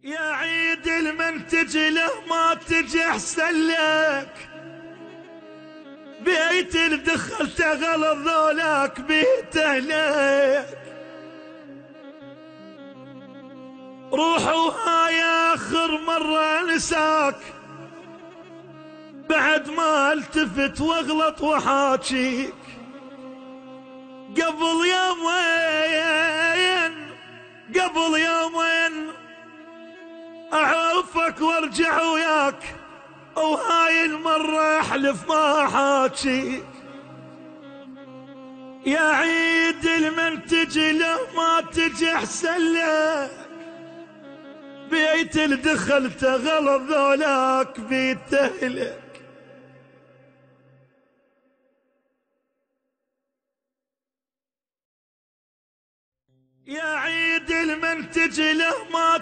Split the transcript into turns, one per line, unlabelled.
يا عيد المنتج له ما تجي احسن لك، بيت اللي دخلته غلط ذولاك بيته لك. روحوا هاي اخر مرة انساك، بعد ما التفت واغلط وحاجيك. قبل يومين اعوفك وارجع وياك، وهاي المرة احلف ما حاجيك. يا عيد المنتج له ما تجي احسن لك، بيت اللي دخلته غلط ذولاك بيته لك. يا عيد المنتج له ما